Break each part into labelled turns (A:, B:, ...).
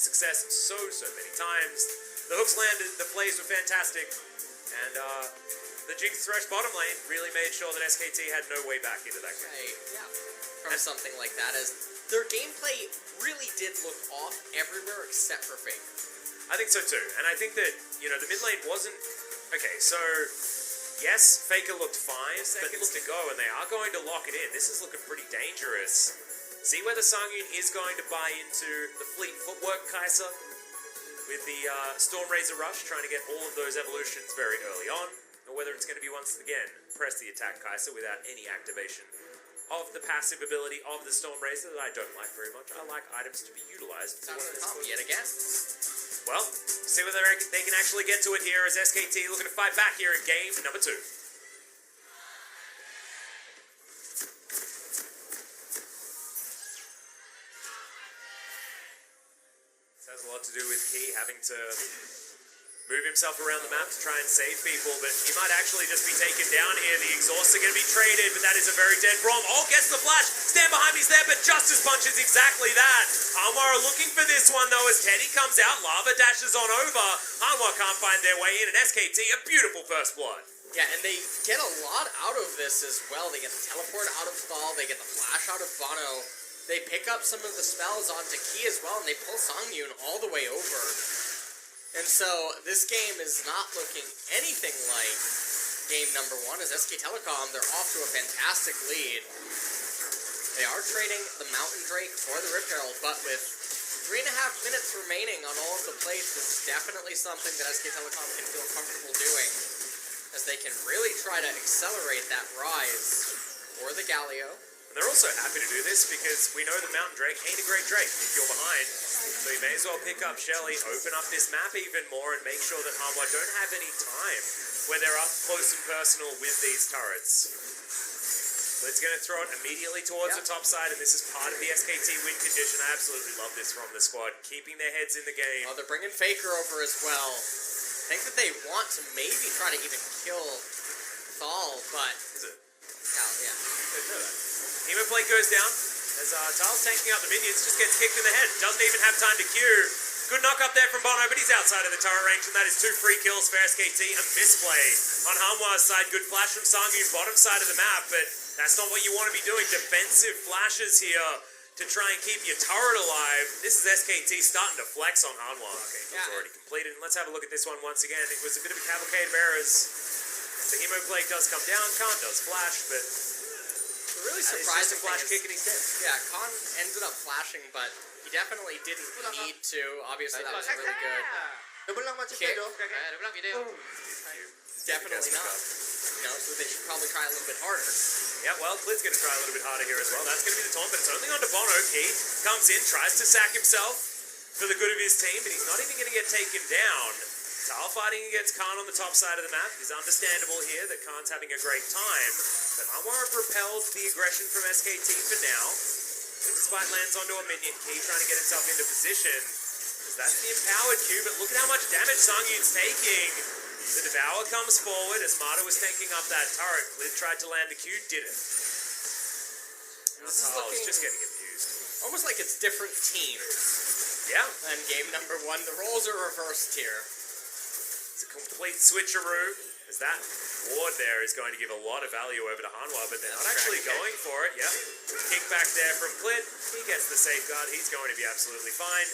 A: success so many times. The hooks landed, the plays were fantastic, and the Jinx Thresh bottom lane really made sure that SKT had no way back into that game.
B: Right, yeah. From something like that, as their gameplay really did look off everywhere except for Faker.
A: I think so too, and I think that, you know, the mid lane wasn't... Okay, so... Yes, Faker looked fine, seconds to go, and they are going to lock it in. This is looking pretty dangerous. See whether Sangyun is going to buy into the fleet footwork Kai'Sa with the Storm Razor Rush, trying to get all of those evolutions very early on, or whether it's going to be once again press the attack Kai'Sa without any activation of the passive ability of the Storm Razor that I don't like very much. I like items to be utilized.
B: Yet again.
A: Well, see whether they can actually get to it here as SKT looking to fight back here in game number 2. This has a lot to do with Key having to move himself around the map to try and save people, but he might actually just be taken down here. The exhausts are going to be traded, but that is a very dead Braum. Oh, gets the flash. Stand behind me's there, but Justice punches exactly that. Hanwha are looking for this one, though, as Teddy comes out. Lava dashes on over. Hanwha can't find their way in, and SKT, a beautiful first blood.
B: Yeah, and they get a lot out of this as well. They get the teleport out of Thal, they get the flash out of Bono. They pick up some of the spells onto Key as well, and they pull Sangyun all the way over. And so, this game is not looking anything like game number 1, as SK Telecom, they're off to a fantastic lead. They are trading the Mountain Drake for the Rift Herald, but with 3.5 minutes remaining on all of the plates, this is definitely something that SK Telecom can feel comfortable doing, as they can really try to accelerate that rise for the Galio.
A: And they're also happy to do this because we know that Mountain Drake ain't a great Drake if you're behind. So you may as well pick up Shelly, open up this map even more, and make sure that Hanwha don't have any time where they're up close and personal with these turrets. Lid's going to throw it immediately towards the top side, and this is part of the SKT win condition. I absolutely love this from the squad, keeping their heads in the game.
B: Oh, they're bringing Faker over as well. I think that they want to maybe try to even kill Thal, but...
A: Is it?
B: Yeah.
A: I didn't know that. Hemo plate goes down as Tal's tanking out the minions, just gets kicked in the head. Doesn't even have time to queue. Good knock up there from Bono, but he's outside of the turret range, and that is 2 free kills for SKT. A misplay on Hanwha's side. Good flash from Sangyun, bottom side of the map, but that's not what you want to be doing. Defensive flashes here to try and keep your turret alive. This is SKT starting to flex on Hanwha. Okay, it's already completed, and let's have a look at this one once again. It was a bit of a cavalcade of errors. The Hemo plate does come down, Khan does flash, but...
B: Really surprising
A: flash kick and he's dead.
B: Yeah, Khan ended up flashing, but he definitely didn't need to. Obviously, that was a really good kick. Definitely not. You know, so they should probably try a little bit harder.
A: Yeah, well, Lid's going to try a little bit harder here as well. That's going to be the taunt, but it's only on to Bono. Key comes in, tries to sack himself for the good of his team, but he's not even going to get taken down. Tal fighting against Khan on the top side of the map. It's understandable here that Khan's having a great time, but Hanwha have repelled the aggression from SKT for now. Despite lands onto a minion, Key trying to get himself into position. That's the empowered Q, but look at how much damage Sangyun's taking. The Devour comes forward as Mata was tanking up that turret. Lid tried to land the Q, didn't.
B: This is looking
A: just getting abused.
B: Almost like it's different teams.
A: Yeah.
B: And game number 1, the roles are reversed here.
A: It's a complete switcheroo, as that ward there is going to give a lot of value over to Hanwha, but they're not actually going for it. Yep. Kick back there from Clit. He gets the safeguard. He's going to be absolutely fine.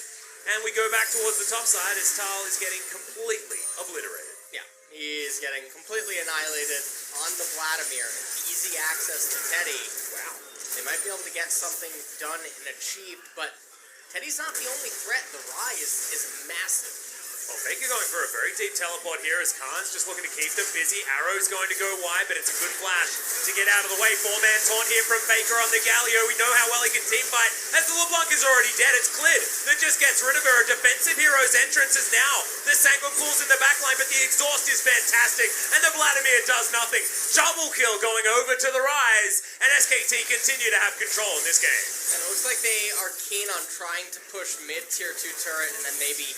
A: And we go back towards the top side as Tal is getting completely obliterated.
B: Yeah, he's getting completely annihilated on the Vladimir. Easy access to Teddy. Wow. They might be able to get something done and achieved, but Teddy's not the only threat. The rise is massive.
A: Well, Faker going for a very deep teleport here as Khan's just looking to keep them busy. Arrow's going to go wide, but it's a good flash to get out of the way. 4-man taunt here from Faker on the Galio. We know how well he can team fight as the LeBlanc is already dead. It's Clid that just gets rid of her. A defensive hero's entrance is now. The Sanguine Pool's in the backline, but the exhaust is fantastic, and the Vladimir does nothing. Double kill going over to the rise, and SKT continue to have control in this game.
B: And it looks like they are keen on trying to push mid-tier 2 turret and then maybe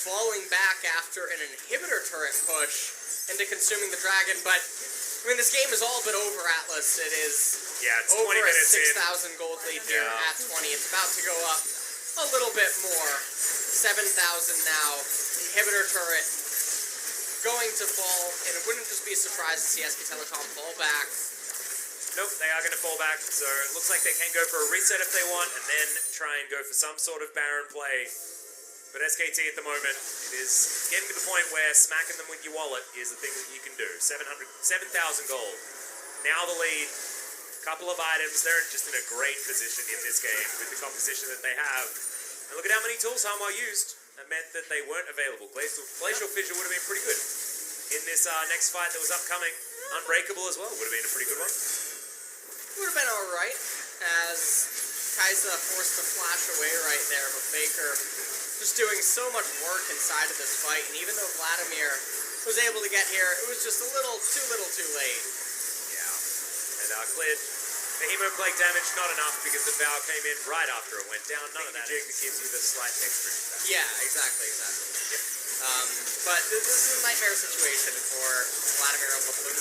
B: falling back after an inhibitor turret push into consuming the dragon, but I mean, this game is all but over, Atlas. It is
A: it's
B: over
A: 20 minutes
B: a 6,000 gold lead here at 20. It's about to go up a little bit more. 7,000 now. Inhibitor turret going to fall, and it wouldn't just be a surprise to see SK Telecom fall back.
A: Nope, they are going to fall back, so it looks like they can go for a reset if they want, and then try and go for some sort of Baron play. But SKT at the moment, it is getting to the point where smacking them with your wallet is the thing that you can do. 7,000 gold. Now the lead. Couple of items. They're just in a great position in this game with the composition that they have. And look at how many tools Harmar used. That meant that they weren't available. Glacial Fissure would have been pretty good in this next fight that was upcoming. Unbreakable as well would have been a pretty good one.
B: Would have been alright, as Kai'Sa forced the flash away right there, but Faker just doing so much work inside of this fight, and even though Vladimir was able to get here, it was just a little too late.
A: Yeah. And cleared the Hemo Plague damage, not enough because the bow came in right after it went down. None of that jig that gives you the slight texture to that.
B: Yeah, exactly.
A: Yep.
B: But this is a nightmare situation for Vladimir on the blue.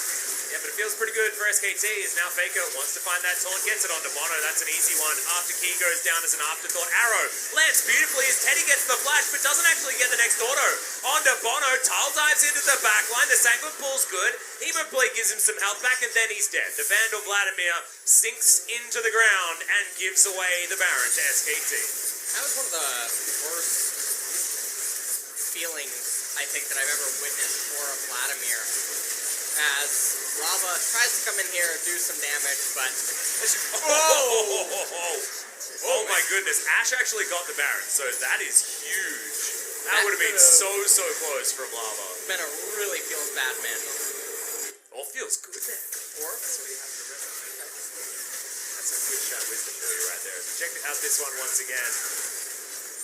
A: Yeah, but it feels pretty good for SKT as now Faker wants to find that taunt, gets it onto Bono. That's an easy one. After key goes down as an afterthought. Arrow lands beautifully as Teddy gets the flash, but doesn't actually get the next auto. Onto Bono. Tal dives into the backline. The Sanguine pull's good. Hemoplay gives him some health back, and then he's dead. The Vandal Vladimir sinks into the ground and gives away the Baron to SKT.
B: That was one of the worst feelings I think that I've ever witnessed for a Vladimir. As Lava tries to come in here and do some damage, but...
A: Oh my goodness. Ash actually got the Baron, so that is huge. That would have been so close from Lava.
B: Been a really feels bad man.
A: All feels good then.
B: Or?
A: That's what you have to remember. That's a good shot wisdom for you right there. So check out this one once again.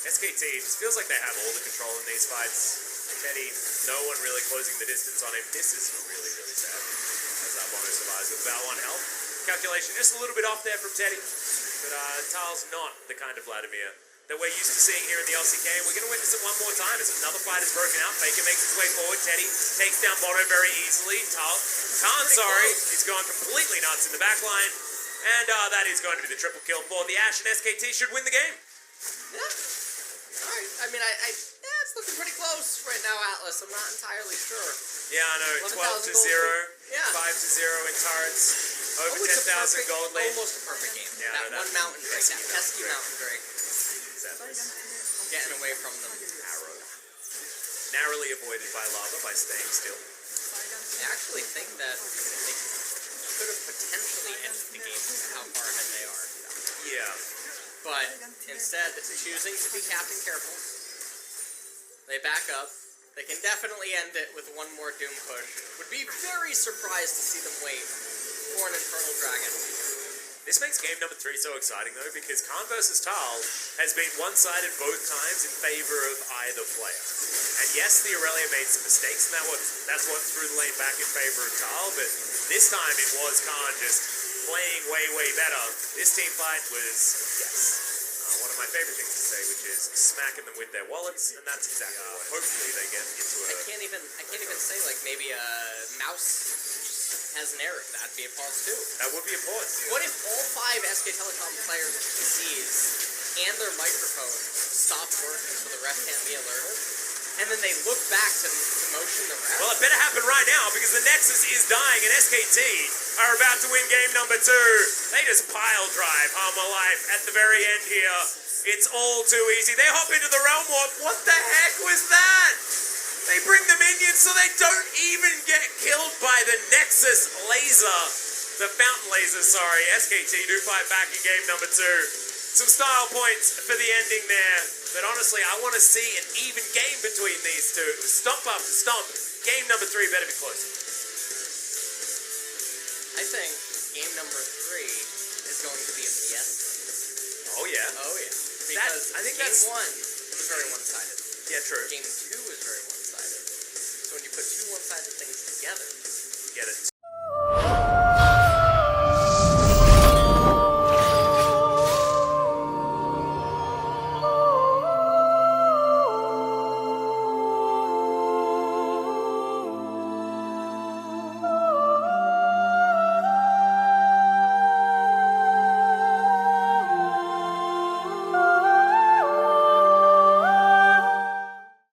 A: SKT just feels like they have all the control in these fights. Teddy, no one really closing the distance on him. This is really sad. As Bono survives with about 1 health. Calculation just a little bit off there from Teddy. But Tal's not the kind of Vladimir that we're used to seeing here in the LCK. And we're going to witness it one more time as another fight is broken out. Faker makes his way forward. Teddy takes down Bono very easily. Tal can't, he's gone completely nuts in the back line. And that is going to be the triple kill for the Ash, and SKT should win the game.
B: Yeah. Alright, I mean, it's looking pretty close right now, Atlas. I'm not entirely sure.
A: Yeah, I know. 12-0, 5-0 in turrets. Over 10,000 gold late.
B: Almost a perfect game.
A: Yeah,
B: that one mountain drake, that pesky mountain drake.
A: Exactly.
B: Getting away from them.
A: Arrow. Narrowly avoided by Lava by staying still.
B: I actually think that they could have potentially ended the game with how far ahead they are.
A: Yeah.
B: But instead, choosing to be Captain Careful, they back up. They can definitely end it with one more Doom push. Would be very surprised to see them wait for an Infernal Dragon.
A: This makes game number 3 so exciting though, because Khan versus Tal has been one-sided both times in favor of either player. And yes, the Aurelia made some mistakes, and that's what threw the lane back in favor of Tal, but this time it was Khan just playing way better. This team fight was, one of my favorite things to say, which is smacking them with their wallets, and that's exactly what. Hopefully they get into a...
B: I can't even say like maybe a mouse has an error. That'd be a pause too.
A: That would be a pause.
B: What if all 5 SK Telecom players' PCs and their microphone stopped working so the ref can't be alerted? And then they look back to motion the ref?
A: Well, it better happen right now because the Nexus is dying and SKT are about to win game number 2. They just pile drive Harmar Life at the very end here. It's all too easy. They hop into the Realm Warp. What the heck was that? They bring the minions so they don't even get killed by the Nexus laser. The Fountain laser, sorry. SKT do fight back in game number 2. Some style points for the ending there. But honestly, I want to see an even game between these two. Stomp after stomp. Game number 3 better be close.
B: I think game number 3 is going to be a fiesta.
A: Oh yeah.
B: Oh yeah. Because
A: I think
B: game
A: that's
B: 1 was very one-sided.
A: Yeah, true.
B: Game 2 was very one-sided. So when you put 2 one-sided things together,
A: you get a